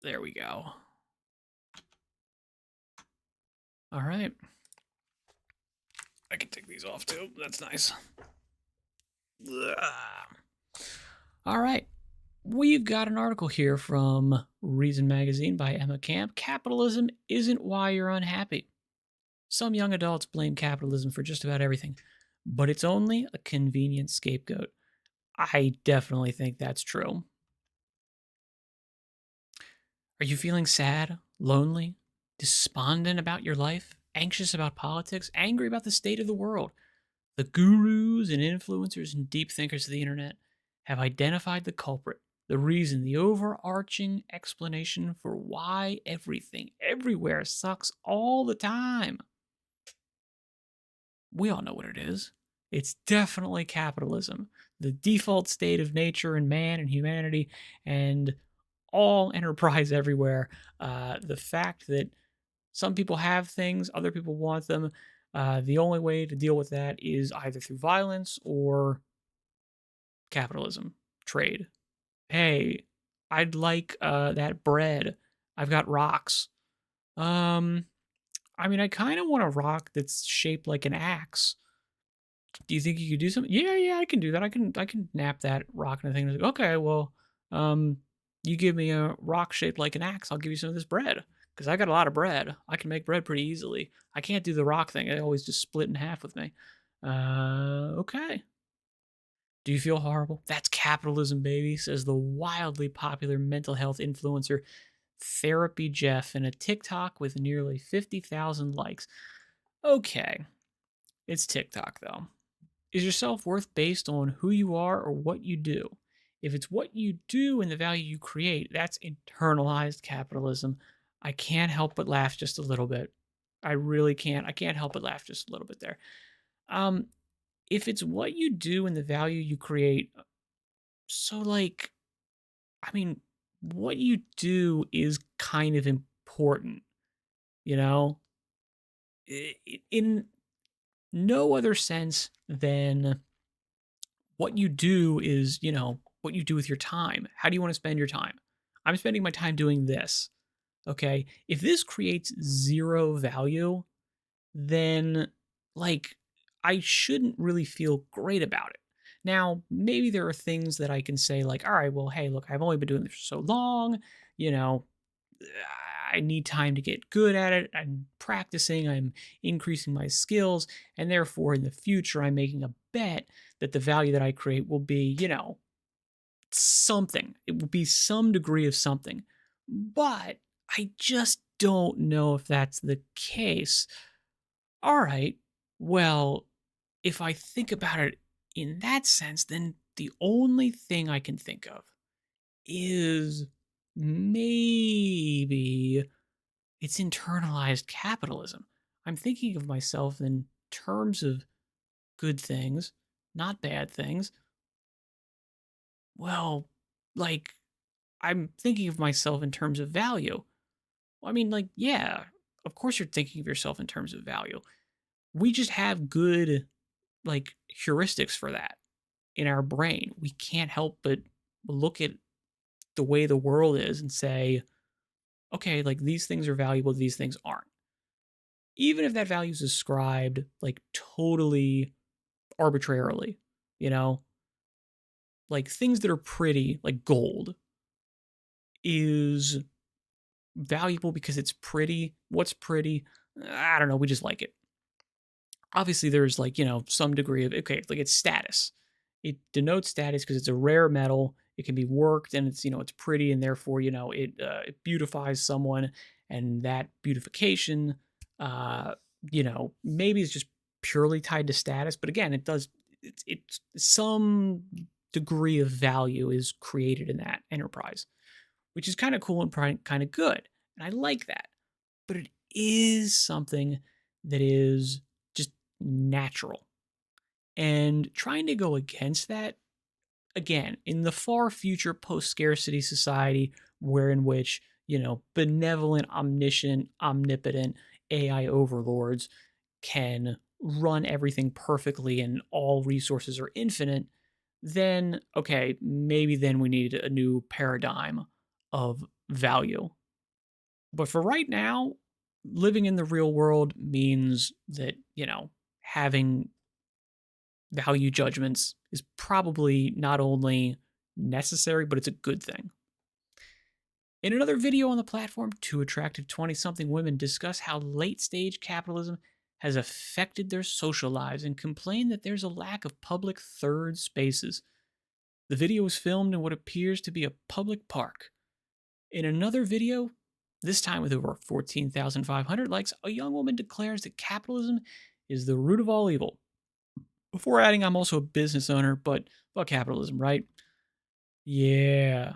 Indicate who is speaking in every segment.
Speaker 1: There we go. All right. I can take these off too. That's nice. All right. We've got an article here from Reason Magazine by Emma Camp. Capitalism isn't why you're unhappy. Some young adults blame capitalism for just about everything, but it's only a convenient scapegoat. I definitely think that's true. Are you feeling sad, lonely, despondent about your life, anxious about politics, angry about the state of the world? The gurus and influencers and deep thinkers of the internet have identified the culprit, the reason, the overarching explanation for why everything, everywhere sucks all the time. We all know what it is. It's definitely capitalism, the default state of nature and man and humanity and all enterprise everywhere. The fact that some people have things, other people want them. The only way to deal with that is either through violence or capitalism, trade. Hey, I'd like that bread. I've got rocks. Um, I kind of want a rock that's shaped like an axe. Do you think you could do something? Yeah, I can do that. I can nap that rock and the thing. Okay, well, um, you give me a rock shaped like an axe, I'll give you some of this bread because I got a lot of bread. I can make bread pretty easily. I can't do the rock thing. It always just split in half with me. Okay. Do you feel horrible? That's capitalism, baby, says the wildly popular mental health influencer Therapy Jeff in a TikTok with nearly 50,000 likes. Okay, it's TikTok though. Is your self worth based on who you are or what you do? If it's what you do and the value you create, that's internalized capitalism. I can't help but laugh just a little bit. I really can't. I can't help but laugh just a little bit there. Um, if it's what you do and the value you create, so like, I mean, what you do is kind of important, you know, in no other sense than what you do is, what you do with your time. How do you want to spend your time? I'm spending my time doing this. Okay. If this creates zero value, then like I shouldn't really feel great about it. Now, maybe there are things that I can say, like, all right, well, hey, look, I've only been doing this for so long, you know, I need time to get good at it. I'm practicing, I'm increasing my skills, and therefore in the future, I'm making a bet that the value that I create will be, something. It will be some degree of something. But I just don't know if that's the case. All right, well, if I think about it in that sense, then the only thing I can think of is maybe it's internalized capitalism. I'm thinking of myself in terms of good things, not bad things. Well, like, I'm thinking of myself in terms of value. Well, like, yeah, of course you're thinking of yourself in terms of value. We just have good, like, heuristics for that in our brain. We can't help but look at the way the world is and say, okay, like, these things are valuable, these things aren't. Even if that value is ascribed, like, totally arbitrarily, you know? Like, things that are pretty, like gold, is valuable because it's pretty. What's pretty? I don't know. We just like it. Obviously, there's like, some degree of, okay, like it's status. It denotes status because it's a rare metal. It can be worked and it's pretty and therefore, it beautifies someone. And that beautification, maybe it's just purely tied to status. But again, it's some degree of value is created in that enterprise, which is kind of cool and kind of good. And I like that. But it is something that is just natural. And trying to go against that, again, in the far future post scarcity society, where in which, benevolent, omniscient, omnipotent AI overlords can run everything perfectly and all resources are infinite, then, okay, maybe then we need a new paradigm of value. But for right now, living in the real world means that, having value judgments is probably not only necessary, but it's a good thing. In another video on the platform, two attractive 20 something women discuss how late stage capitalism has affected their social lives and complain that there's a lack of public third spaces. The video was filmed in what appears to be a public park. In another video, this time with over 14,500 likes, a young woman declares that capitalism is the root of all evil. Before adding, I'm also a business owner, but fuck capitalism, right? Yeah.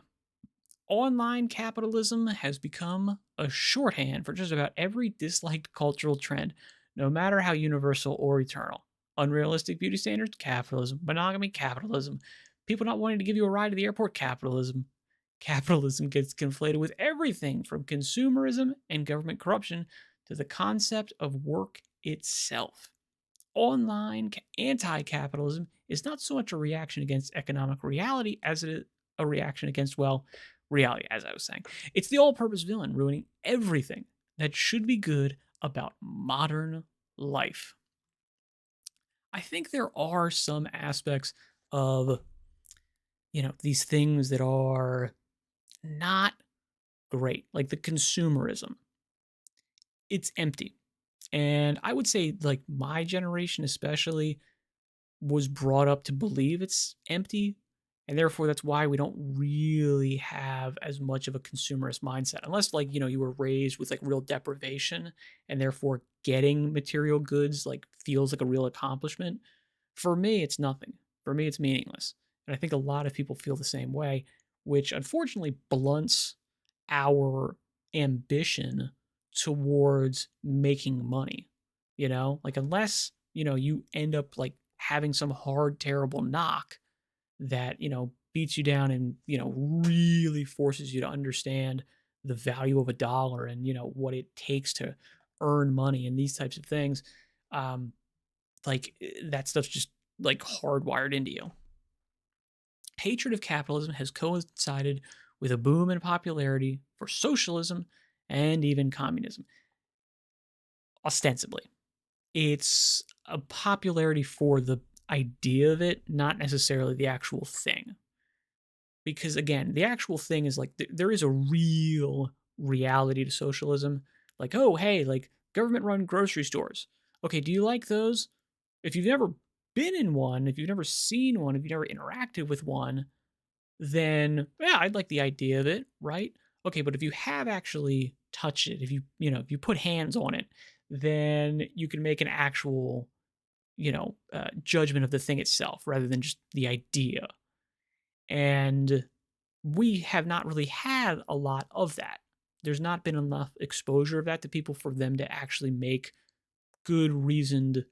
Speaker 1: Online capitalism has become a shorthand for just about every disliked cultural trend, no matter how universal or eternal. Unrealistic beauty standards, capitalism. Monogamy, capitalism. People not wanting to give you a ride to the airport, capitalism. Capitalism gets conflated with everything from consumerism and government corruption to the concept of work itself. Online anti capitalism is not so much a reaction against economic reality as it is a reaction against, well, reality, as I was saying. It's the all purpose villain ruining everything that should be good about modern life. I think there are some aspects of, these things that are not great, like the consumerism. It's empty. And I would say, like, my generation, especially, was brought up to believe it's empty. And therefore, that's why we don't really have as much of a consumerist mindset. Unless, like, you were raised with like real deprivation and therefore getting material goods like feels like a real accomplishment. For me, it's nothing. For me, it's meaningless. And I think a lot of people feel the same way, which unfortunately blunts our ambition towards making money. Like unless, you end up like having some hard, terrible knock that, beats you down and, really forces you to understand the value of a dollar and, what it takes to earn money and these types of things. That stuff's just like hardwired into you. Hatred of capitalism has coincided with a boom in popularity for socialism and even communism. Ostensibly, it's a popularity for the idea of it, not necessarily the actual thing. Because again, the actual thing is like there is a real reality to socialism. Like, oh, hey, like government run grocery stores. Okay, do you like those? If you've never been in one, if you've never seen one, if you've never interacted with one, then yeah, I'd like the idea of it, right? Okay, but if you have actually touched it, if you put hands on it, then you can make an actual, judgment of the thing itself rather than just the idea. And we have not really had a lot of that. There's not been enough exposure of that to people for them to actually make good, reasoned,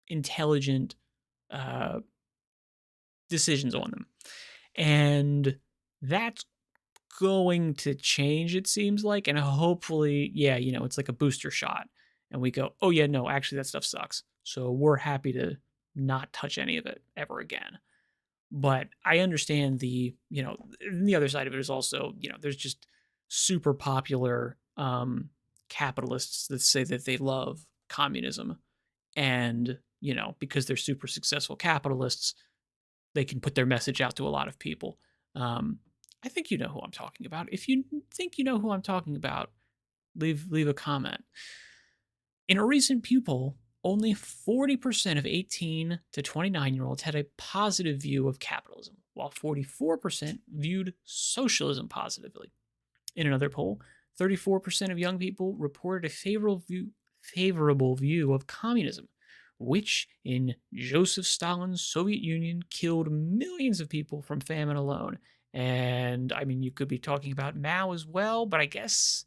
Speaker 1: intelligent decisions on them. And that's going to change, it seems like. And hopefully, yeah, it's like a booster shot. And we go, oh, yeah, no, actually, that stuff sucks. So we're happy to not touch any of it ever again. But I understand the other side of it is also, there's just super popular capitalists that say that they love communism. And, because they're super successful capitalists, they can put their message out to a lot of people. I think you know who I'm talking about. If you think you know who I'm talking about, leave a comment. In a recent pew poll, only 40% of 18 to 29-year-olds had a positive view of capitalism, while 44% viewed socialism positively. In another poll, 34% of young people reported a favorable view of communism, which in Joseph Stalin's Soviet Union killed millions of people from famine alone. And I mean, you could be talking about Mao as well, but I guess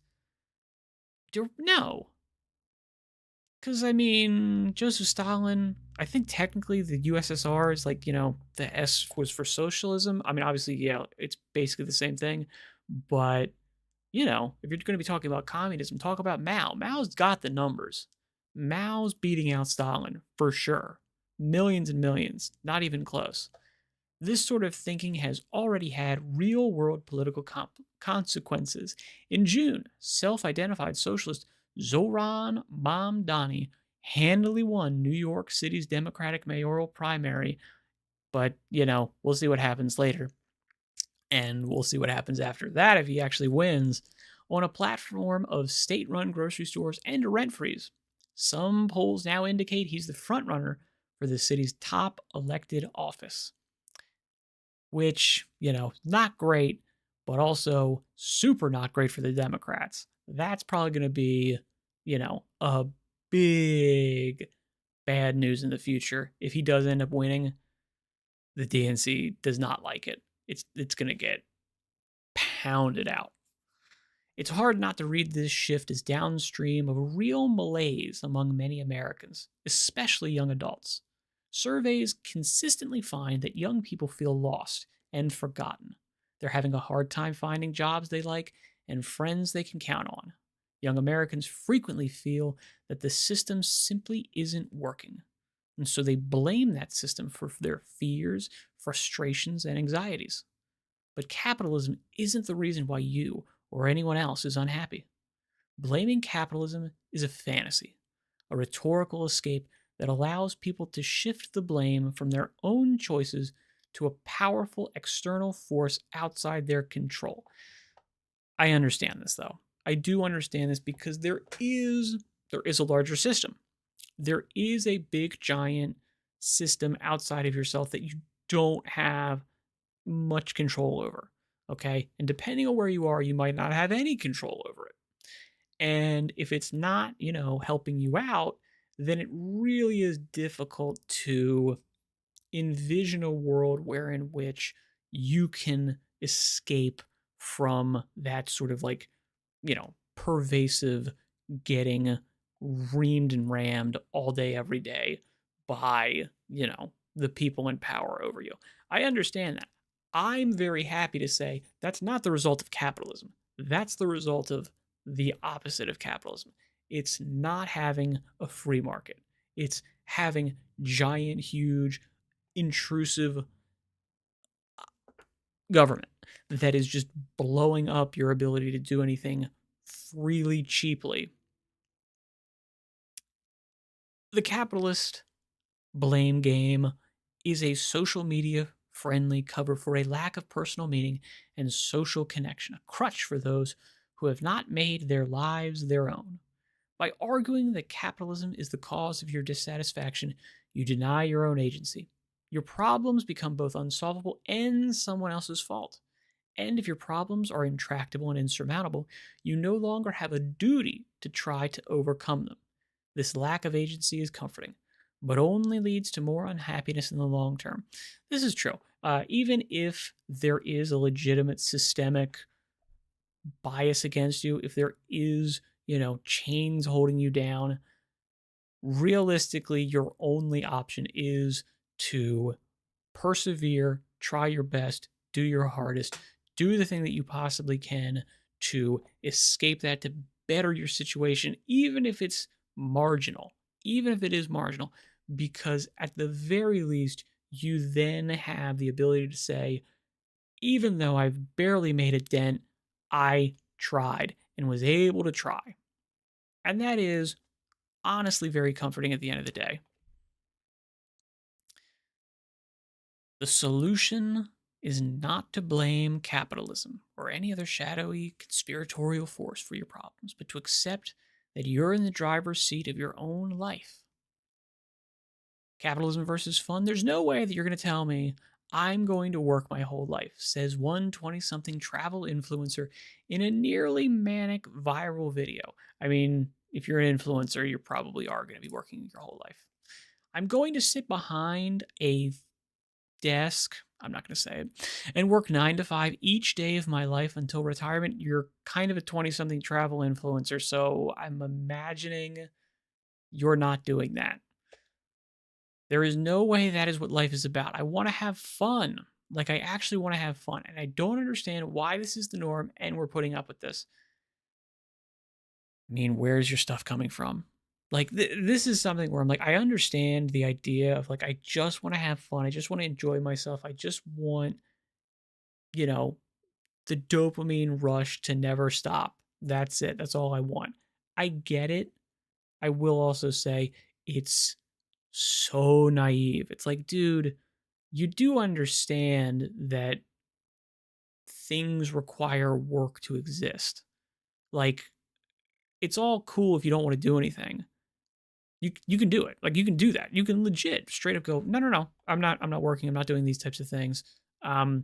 Speaker 1: no. Because, I mean, Joseph Stalin, I think technically the USSR is like, the S was for socialism. I mean, obviously, yeah, it's basically the same thing. But, if you're going to be talking about communism, talk about Mao. Mao's got the numbers. Mao's beating out Stalin for sure. Millions and millions, not even close. This sort of thinking has already had real world political consequences. In June, self identified socialist Zoran Mamdani handily won New York City's Democratic mayoral primary, but, we'll see what happens later. And we'll see what happens after that if he actually wins on a platform of state run grocery stores and a rent freeze. Some polls now indicate he's the frontrunner for the city's top elected office, which, not great, but also super not great for the Democrats. That's probably going to be, a big bad news in the future. If he does end up winning, the DNC does not like it. It's going to get pounded out. It's hard not to read this shift as downstream of a real malaise among many Americans, especially young adults. Surveys consistently find that young people feel lost and forgotten. They're having a hard time finding jobs they like and friends they can count on. Young Americans frequently feel that the system simply isn't working, and so they blame that system for their fears, frustrations, and anxieties. But capitalism isn't the reason why you or anyone else is unhappy. Blaming capitalism is a fantasy, a rhetorical escape that allows people to shift the blame from their own choices to a powerful external force outside their control. I understand this though. I do understand this because there is a larger system. There is a big giant system outside of yourself that you don't have much control over. Okay. And depending on where you are, you might not have any control over it. And if it's not, helping you out, then it really is difficult to envision a world wherein which you can escape from that sort of like, pervasive getting reamed and rammed all day, every day by, the people in power over you. I understand that. I'm very happy to say that's not the result of capitalism. That's the result of the opposite of capitalism. It's not having a free market. It's having giant, huge, intrusive government that is just blowing up your ability to do anything freely, cheaply. The capitalist blame game is a social media friendly cover for a lack of personal meaning and social connection, a crutch for those who have not made their lives their own. By arguing that capitalism is the cause of your dissatisfaction, you deny your own agency. Your problems become both unsolvable and someone else's fault. And if your problems are intractable and insurmountable, you no longer have a duty to try to overcome them. This lack of agency is comforting, but only leads to more unhappiness in the long term. This is true. Even if there is a legitimate systemic bias against you, if there is, chains holding you down, realistically, your only option is to persevere, try your best, do your hardest, do the thing that you possibly can to escape that, to better your situation, even if it's marginal, even if it is marginal, because at the very least, you then have the ability to say, even though I've barely made a dent, I tried and was able to try. And that is honestly very comforting at the end of the day. The solution is not to blame capitalism or any other shadowy conspiratorial force for your problems, but to accept that you're in the driver's seat of your own life. Capitalism versus fun, there's no way that you're going to tell me I'm going to work my whole life, says one 20-something travel influencer in a nearly manic viral video. I mean, if you're an influencer, you probably are going to be working your whole life. I'm going to sit behind a desk, I'm not going to say it, and work 9 to 5 each day of my life until retirement. You're kind of a 20-something travel influencer, so I'm imagining you're not doing that. There is no way that is what life is about. I want to have fun. Like, I actually want to have fun, and I don't understand why this is the norm and we're putting up with this. I mean, where's your stuff coming from? Like this is something where I'm like, I understand the idea of like, I just want to have fun. I just want to enjoy myself. I just want, you know, the dopamine rush to never stop. That's it. That's all I want. I get it. I will also say it's so naive. It's like, dude, you do understand that things require work to exist. Like, it's all cool if you don't want to do anything. You can do it. Like you can do that. You can legit straight up go, no, no, no. I'm not working. I'm not doing these types of things. Um,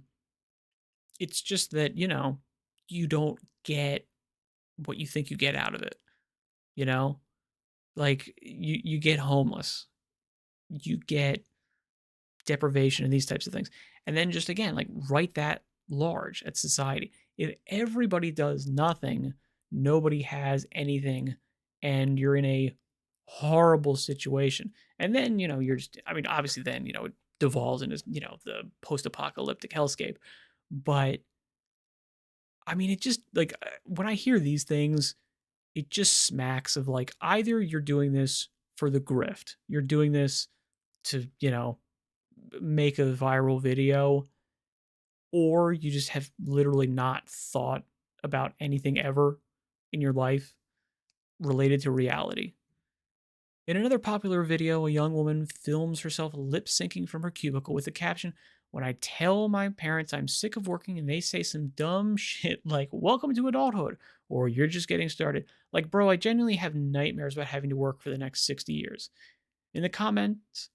Speaker 1: it's just that, you don't get what you think you get out of it, you know? Like you get homeless. You get deprivation and these types of things. And then just again, like write that large at society. If everybody does nothing, nobody has anything, and you're in a horrible situation. And then, you're just, I mean, obviously, then, it devolves into, the post apocalyptic hellscape. But I mean, it just like when I hear these things, it just smacks of like either you're doing this for the grift, you're doing this to, make a viral video, or you just have literally not thought about anything ever in your life related to reality. In another popular video, a young woman films herself lip syncing from her cubicle with the caption, "When I tell my parents I'm sick of working and they say some dumb shit like, welcome to adulthood, or you're just getting started." Like, bro, I genuinely have nightmares about having to work for the next 60 years. In the comments,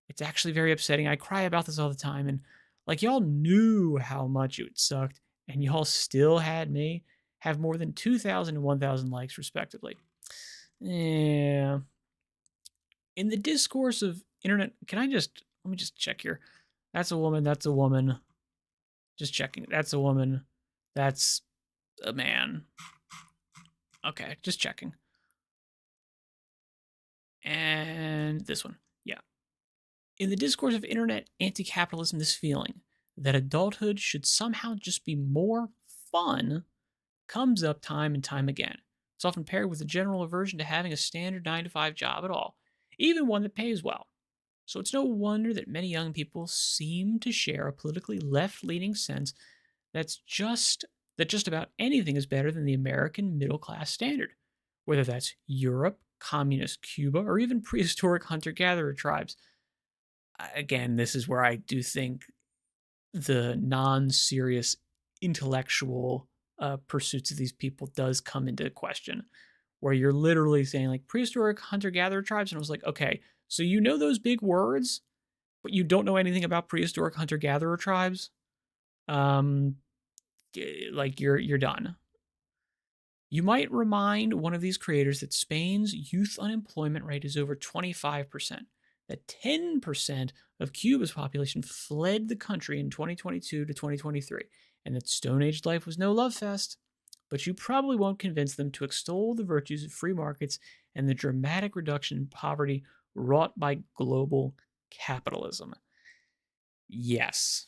Speaker 1: it's actually very upsetting. I cry about this all the time. And like, y'all knew how much it sucked, and y'all still had me have more than 2,000 and 1,000 likes, respectively. Yeah. In the discourse of internet, let me just check here. That's a woman. That's a woman. Just checking. That's a woman. That's a man. Okay, just checking. And this one. Yeah. In the discourse of internet anti capitalism, this feeling that adulthood should somehow just be more fun comes up time and time again. It's often paired with a general aversion to having a standard 9 to 5 job at all, even one that pays well. So it's no wonder that many young people seem to share a politically left leaning sense that's just that just about anything is better than the American middle class standard, whether that's Europe, communist Cuba, or even prehistoric hunter gatherer tribes. Again, this is where I do think the non-serious intellectual pursuits of these people does come into question, where you're literally saying like prehistoric hunter-gatherer tribes, and I was like, okay, so you know those big words, but you don't know anything about prehistoric hunter-gatherer tribes. Um, like you're done. You might remind one of these creators that Spain's youth unemployment rate is over 25%, that 10% of Cuba's population fled the country in 2022 to 2023, and that Stone Age life was no love fest. But you probably won't convince them to extol the virtues of free markets and the dramatic reduction in poverty wrought by global capitalism. Yes,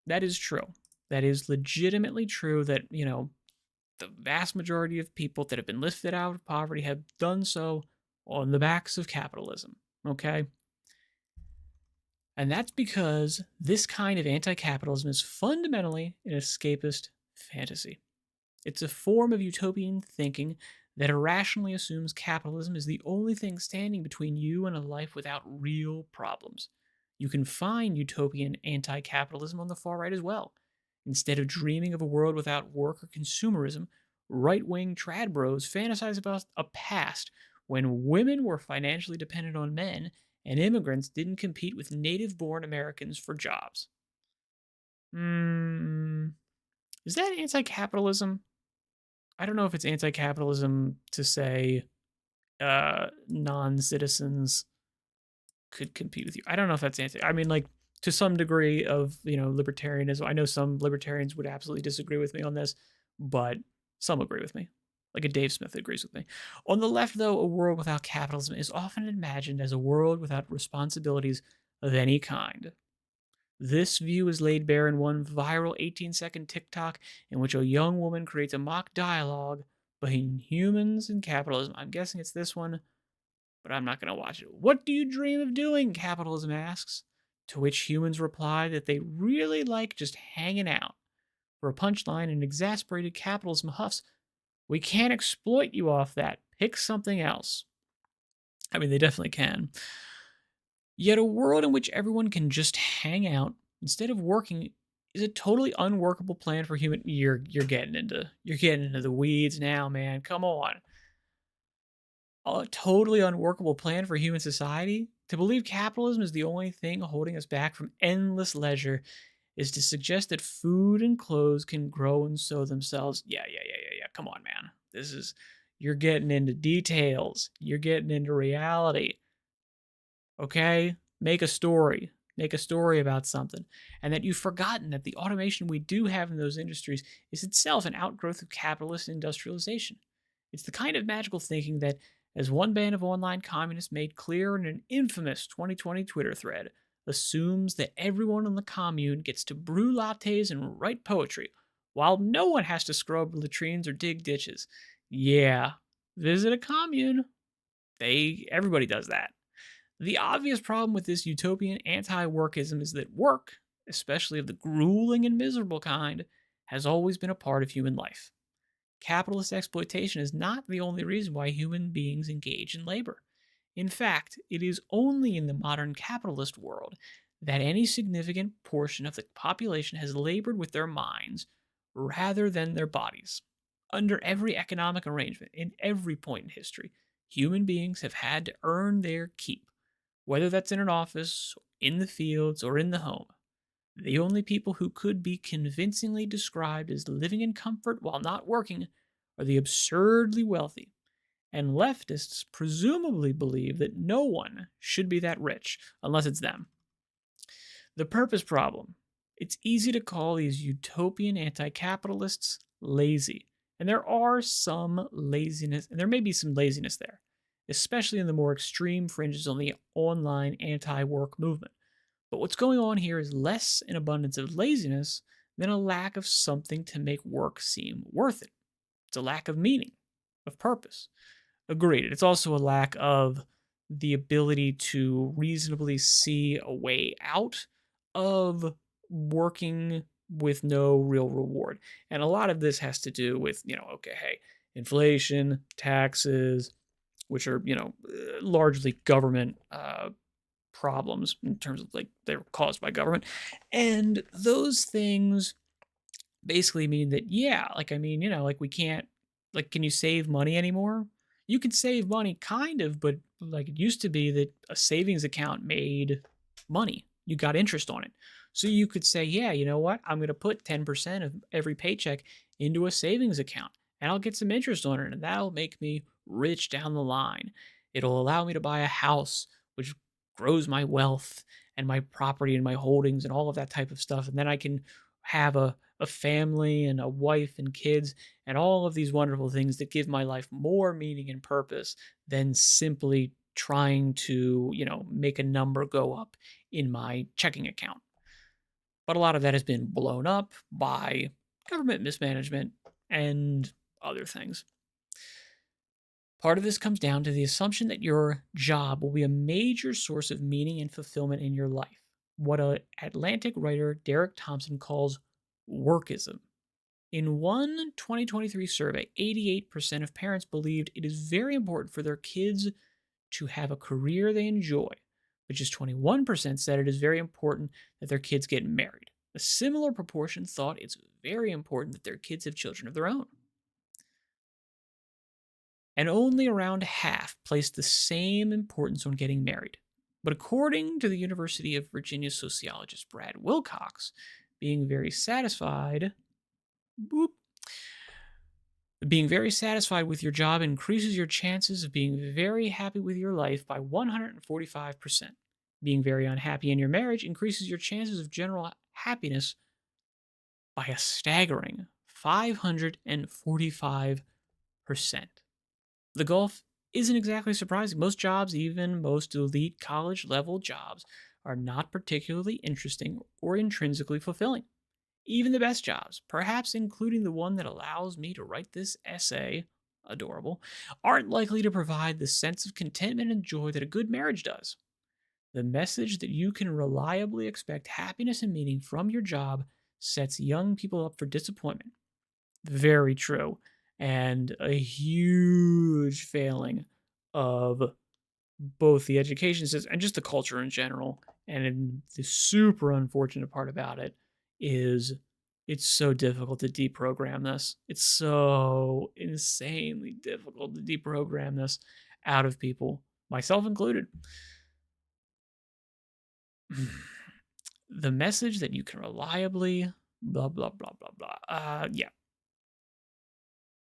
Speaker 1: that is true. That is legitimately true that, the vast majority of people that have been lifted out of poverty have done so on the backs of capitalism. Okay? And that's because this kind of anti capitalism is fundamentally an escapist fantasy. It's a form of utopian thinking that irrationally assumes capitalism is the only thing standing between you and a life without real problems. You can find utopian anti capitalism on the far right as well. Instead of dreaming of a world without work or consumerism, right wing trad bros fantasize about a past when women were financially dependent on men and immigrants didn't compete with native born Americans for jobs. Is that anti capitalism? I don't know if it's anti capitalism to say non citizens could compete with you. I don't know if that's anti. I mean, like to some degree of libertarianism. I know some libertarians would absolutely disagree with me on this, but some agree with me. Like a Dave Smith agrees with me. On the left, though, a world without capitalism is often imagined as a world without responsibilities of any kind. This view is laid bare in one viral 18-second TikTok in which a young woman creates a mock dialogue between humans and capitalism. I'm guessing it's this one, but I'm not going to watch it. What do you dream of doing? Capitalism asks. To which humans reply that they really like just hanging out. For a punchline, an exasperated capitalism huffs, we can't exploit you off that. Pick something else. I mean, they definitely can. Yet a world in which everyone can just hang out instead of working is a totally unworkable plan for human. You're getting into the weeds now, man. Come on. A totally unworkable plan for human society? To believe capitalism is the only thing holding us back from endless leisure is to suggest that food and clothes can grow and sow themselves. Yeah. Come on, man. You're getting into details. You're getting into reality. Okay? Make a story. Make a story about something. And that you've forgotten that the automation we do have in those industries is itself an outgrowth of capitalist industrialization. It's the kind of magical thinking that, as one band of online communists made clear in an infamous 2020 Twitter thread, assumes that everyone in the commune gets to brew lattes and write poetry, while no one has to scrub latrines or dig ditches. Yeah, visit a commune. Everybody does that. The obvious problem with this utopian anti-workism is that work, especially of the grueling and miserable kind, has always been a part of human life. Capitalist exploitation is not the only reason why human beings engage in labor. In fact, it is only in the modern capitalist world that any significant portion of the population has labored with their minds rather than their bodies. Under every economic arrangement, in every point in history, human beings have had to earn their keep, whether that's in an office, in the fields, or in the home. The only people who could be convincingly described as living in comfort while not working are the absurdly wealthy, and leftists presumably believe that no one should be that rich unless it's them. The purpose problem. It's easy to call these utopian anti-capitalists lazy, and there are some laziness, and there may be some laziness there, especially in the more extreme fringes on the online anti-work movement. But what's going on here is less an abundance of laziness than a lack of something to make work seem worth it. It's a lack of meaning, of purpose. Agreed. It's also a lack of the ability to reasonably see a way out of working with no real reward. And a lot of this has to do with, okay, hey, inflation, taxes, which are, largely government problems in terms of like they're caused by government. And those things basically mean that, yeah, like we can't, like, can you save money anymore? You can save money kind of, but like it used to be that a savings account made money. You got interest on it. So you could say, yeah, you know what? I'm going to put 10% of every paycheck into a savings account and I'll get some interest on it and that'll make me rich down the line. It'll allow me to buy a house, which grows my wealth and my property and my holdings and all of that type of stuff. And then I can have a family and a wife and kids and all of these wonderful things that give my life more meaning and purpose than simply trying to, make a number go up in my checking account. But a lot of that has been blown up by government mismanagement and other things. Part of this comes down to the assumption that your job will be a major source of meaning and fulfillment in your life. What Atlantic writer Derek Thompson calls workism. In one 2023 survey, 88% of parents believed it is very important for their kids to have a career they enjoy, which is 21% said it is very important that their kids get married. A similar proportion thought it's very important that their kids have children of their own. And only around half placed the same importance on getting married. But according to the University of Virginia sociologist Brad Wilcox, being very satisfied with your job increases your chances of being very happy with your life by 145%. Being very unhappy in your marriage increases your chances of general happiness by a staggering 545%. The gulf isn't exactly surprising. Most jobs, even most elite college level jobs, are not particularly interesting or intrinsically fulfilling. Even the best jobs, perhaps including the one that allows me to write this essay adorable, aren't likely to provide the sense of contentment and joy that a good marriage does. The message that you can reliably expect happiness and meaning from your job sets young people up for disappointment. Very true. And a huge failing of both the education system and just the culture in general. And the super unfortunate part about it is it's so difficult to deprogram this. It's so insanely difficult to deprogram this out of people, myself included. The message that you can reliably blah blah blah blah blah. Yeah.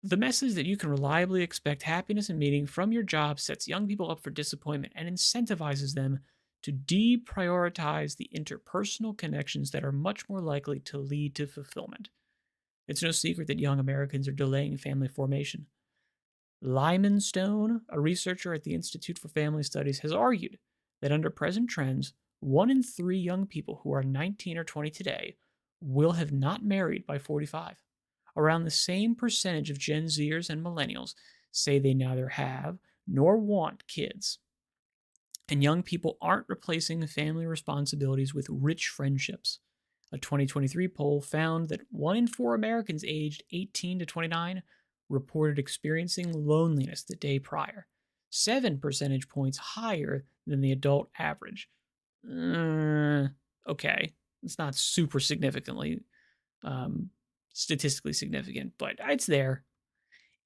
Speaker 1: The message that you can reliably expect happiness and meaning from your job sets young people up for disappointment and incentivizes them to deprioritize the interpersonal connections that are much more likely to lead to fulfillment. It's no secret that young Americans are delaying family formation. Lyman Stone, a researcher at the Institute for Family Studies, has argued that under present trends, 1 in 3 young people who are 19 or 20 today will have not married by 45. Around the same percentage of Gen Zers and millennials say they neither have nor want kids. And young people aren't replacing family responsibilities with rich friendships. A 2023 poll found that 1 in 4 Americans aged 18 to 29 reported experiencing loneliness the day prior, 7 percentage points higher than the adult average. Okay, it's not super significantly statistically significant, but it's there.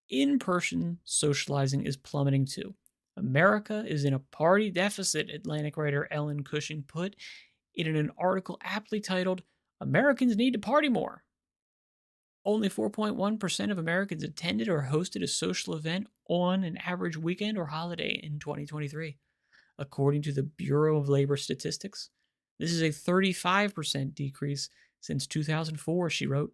Speaker 1: In person socializing is plummeting too. America is in a party deficit, Atlantic writer Ellen Cushing put it in an article aptly titled, Americans Need to Party More. Only 4.1% of Americans attended or hosted a social event on an average weekend or holiday in 2023, according to the Bureau of Labor Statistics. This is a 35% decrease since 2004, she wrote.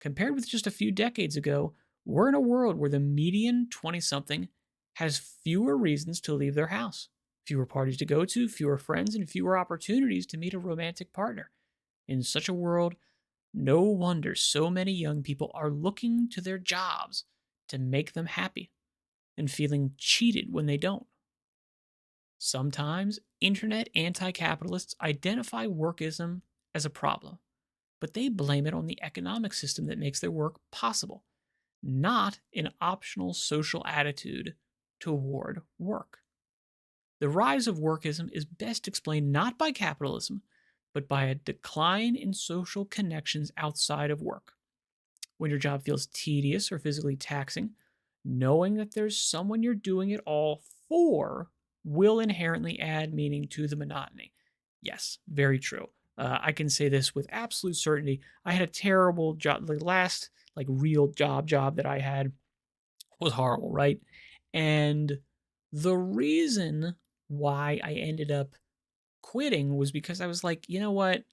Speaker 1: Compared with just a few decades ago, we're in a world where the median 20-something has fewer reasons to leave their house, fewer parties to go to, fewer friends, and fewer opportunities to meet a romantic partner. In such a world, no wonder so many young people are looking to their jobs to make them happy and feeling cheated when they don't. Sometimes, internet anti-capitalists identify workism as a problem, but they blame it on the economic system that makes their work possible, not an optional social attitude toward work. The rise of workism is best explained not by capitalism, but by a decline in social connections outside of work. When your job feels tedious or physically taxing, knowing that there's someone you're doing it all for will inherently add meaning to the monotony. Yes, very true. I can say this with absolute certainty. I had a terrible job. The last real job that I had was horrible, right? And the reason why I ended up quitting was because I was like, you know what?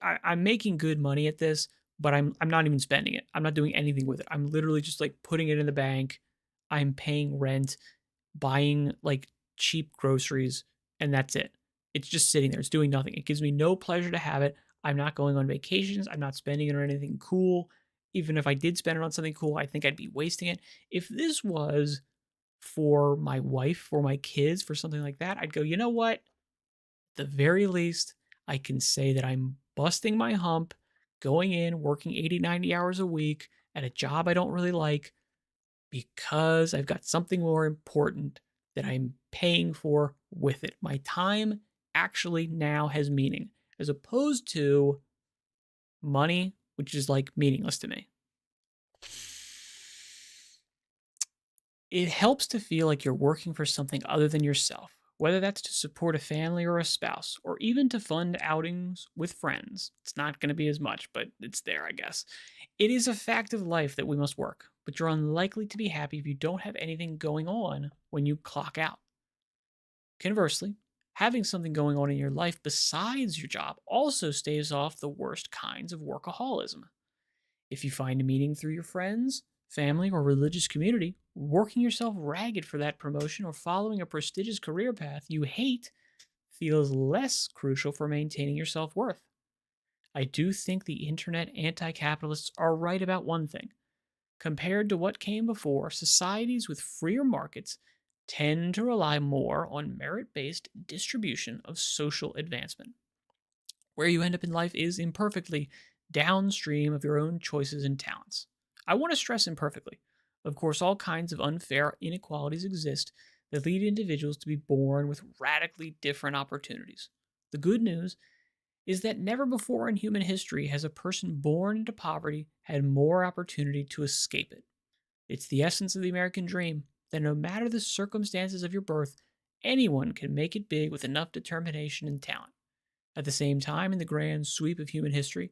Speaker 1: I'm making good money at this, but I'm not even spending it. I'm not doing anything with it. I'm literally just putting it in the bank. I'm paying rent, buying cheap groceries, and that's it. It's just sitting there. It's doing nothing. It gives me no pleasure to have it. I'm not going on vacations. I'm not spending it on anything cool. Even if I did spend it on something cool, I think I'd be wasting it. If this was for my wife, for my kids, for something like that, I'd go, you know what? At the very least, I can say that I'm busting my hump, going in, working 80, 90 hours a week at a job I don't really like because I've got something more important that I'm paying for with it. My time actually now has meaning, as opposed to money, which is meaningless to me. It helps to feel like you're working for something other than yourself, whether that's to support a family or a spouse, or even to fund outings with friends. It's not going to be as much, but it's there, I guess. It is a fact of life that we must work, but you're unlikely to be happy if you don't have anything going on when you clock out. Conversely, having something going on in your life besides your job also staves off the worst kinds of workaholism. If you find a meaning through your friends, family, or religious community, working yourself ragged for that promotion or following a prestigious career path you hate feels less crucial for maintaining your self worth. I do think the internet anti capitalists are right about one thing. Compared to what came before, societies with freer markets tend to rely more on merit based distribution of social advancement. Where you end up in life is imperfectly downstream of your own choices and talents. I want to stress imperfectly. Of course, all kinds of unfair inequalities exist that lead individuals to be born with radically different opportunities. The good news is that never before in human history has a person born into poverty had more opportunity to escape it. It's the essence of the American dream that no matter the circumstances of your birth, anyone can make it big with enough determination and talent. At the same time, in the grand sweep of human history,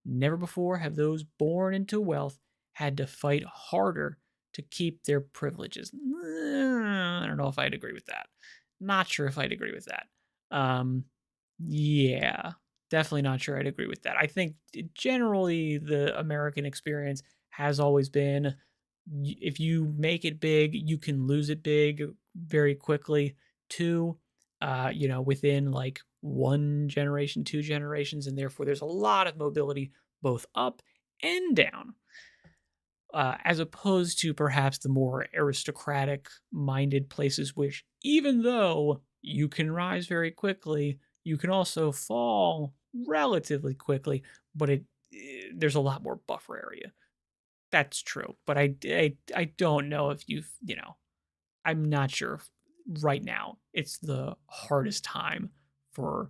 Speaker 1: never before have those born into wealth had to fight harder to keep their privileges. I don't know if I'd agree with that. Not sure if I'd agree with that. Um, yeah, definitely not sure I'd agree with that. I think generally the American experience has always been if you make it big, you can lose it big very quickly. Two, within like one generation, two generations, and therefore there's a lot of mobility both up and down, as opposed to perhaps the more aristocratic minded places, which even though you can rise very quickly, you can also fall relatively quickly, but there's a lot more buffer area. That's true, but I don't know if I'm not sure if right now it's the hardest time for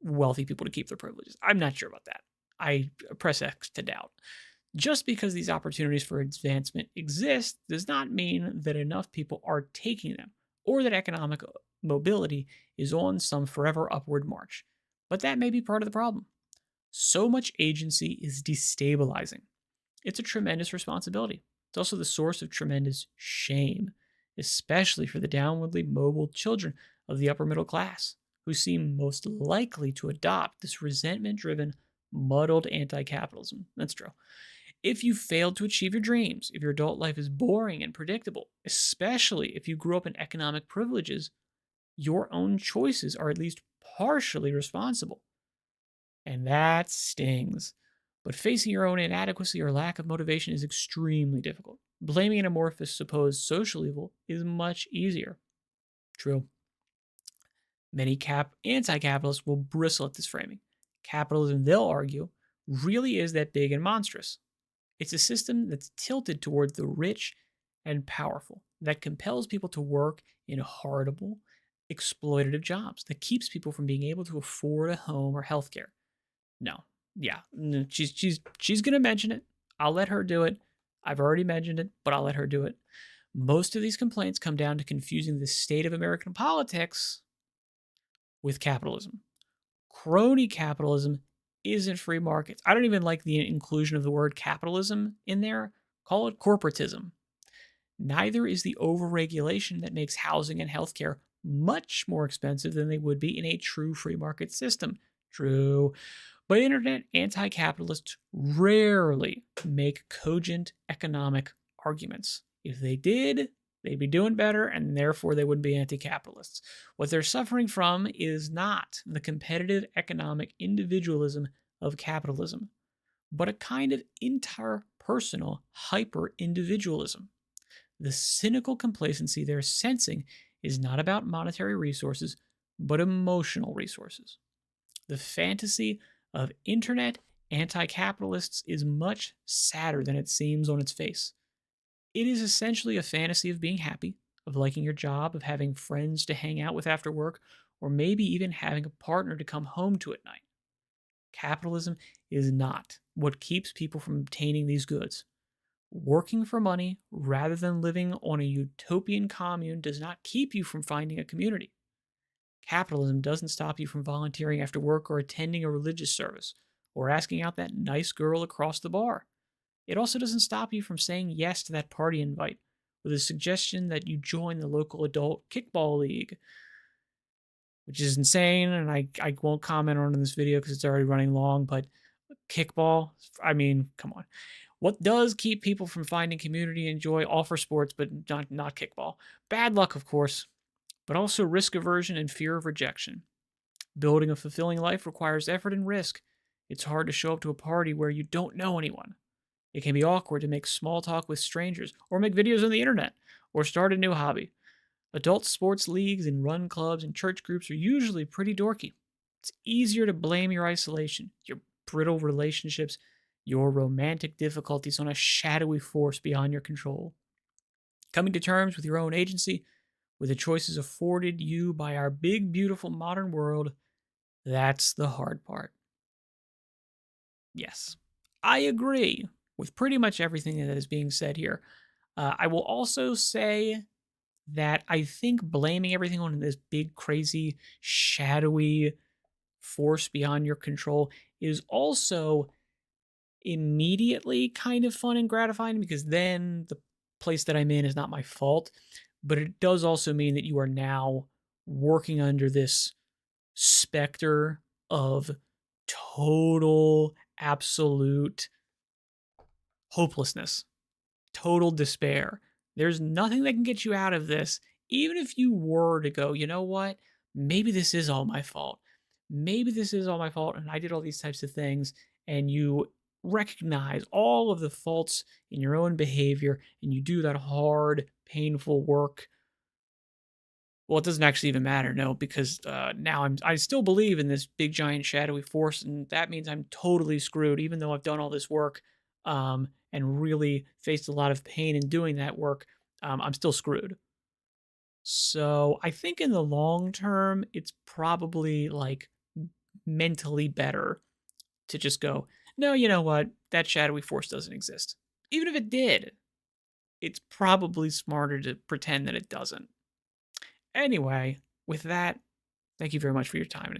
Speaker 1: wealthy people to keep their privileges. I'm not sure about that. I press X to doubt. Just because these opportunities for advancement exist does not mean that enough people are taking them or that economic mobility is on some forever upward march. But that may be part of the problem. So much agency is destabilizing. It's a tremendous responsibility. It's also the source of tremendous shame, especially for the downwardly mobile children of the upper middle class, who seem most likely to adopt this resentment driven, muddled anti capitalism. That's true. If you failed to achieve your dreams, if your adult life is boring and predictable, especially if you grew up in economic privileges, your own choices are at least partially responsible. And that stings. But facing your own inadequacy or lack of motivation is extremely difficult. Blaming an amorphous supposed social evil is much easier. True. Many anti-capitalists will bristle at this framing. Capitalism, they'll argue, really is that big and monstrous. It's a system that's tilted towards the rich and powerful, that compels people to work in horrible, exploitative jobs, that keeps people from being able to afford a home or healthcare. No. Yeah. She's gonna mention it. I'll let her do it. I've already mentioned it, but I'll let her do it. Most of these complaints come down to confusing the state of American politics with capitalism. Crony capitalism isn't free markets. I don't even like the inclusion of the word capitalism in there. Call it corporatism. Neither is the overregulation that makes housing and healthcare much more expensive than they would be in a true free market system. True. But internet anti capitalists rarely make cogent economic arguments. If they did, they'd be doing better, and therefore they wouldn't be anti capitalists. What they're suffering from is not the competitive economic individualism of capitalism, but a kind of interpersonal hyper individualism. The cynical complacency they're sensing is not about monetary resources, but emotional resources. The fantasy of internet anti capitalists is much sadder than it seems on its face. It is essentially a fantasy of being happy, of liking your job, of having friends to hang out with after work, or maybe even having a partner to come home to at night. Capitalism is not what keeps people from obtaining these goods. Working for money rather than living on a utopian commune does not keep you from finding a community. Capitalism doesn't stop you from volunteering after work or attending a religious service or asking out that nice girl across the bar. It also doesn't stop you from saying yes to that party invite with a suggestion that you join the local adult kickball league, which is insane, and I won't comment on it in this video because it's already running long, but kickball, I mean, come on. What does keep people from finding community and joy? All for sports, but not kickball. Bad luck, of course, but also risk aversion and fear of rejection. Building a fulfilling life requires effort and risk. It's hard to show up to a party where you don't know anyone. It can be awkward to make small talk with strangers, or make videos on the internet, or start a new hobby. Adult sports leagues and run clubs and church groups are usually pretty dorky. It's easier to blame your isolation, your brittle relationships, your romantic difficulties on a shadowy force beyond your control. Coming to terms with your own agency, with the choices afforded you by our big, beautiful modern world, that's the hard part. Yes, I agree with pretty much everything that is being said here. I will also say that I think blaming everything on this big, crazy, shadowy force beyond your control is also immediately kind of fun and gratifying because then the place that I'm in is not my fault. But it does also mean that you are now working under this specter of total, absolute hopelessness, total despair. There's nothing that can get you out of this, even if you were to go, you know what? Maybe this is all my fault. Maybe this is all my fault, and I did all these types of things, and you recognize all of the faults in your own behavior, and you do that hard, painful work. Well, it doesn't actually even matter, no, because now I still believe in this big giant shadowy force, and that means I'm totally screwed, even though I've done all this work and really faced a lot of pain in doing that work. I'm still screwed. So I think in the long term, it's probably like mentally better to just go, no, you know what? That shadowy force doesn't exist. Even if it did, it's probably smarter to pretend that it doesn't. Anyway, with that, thank you very much for your time and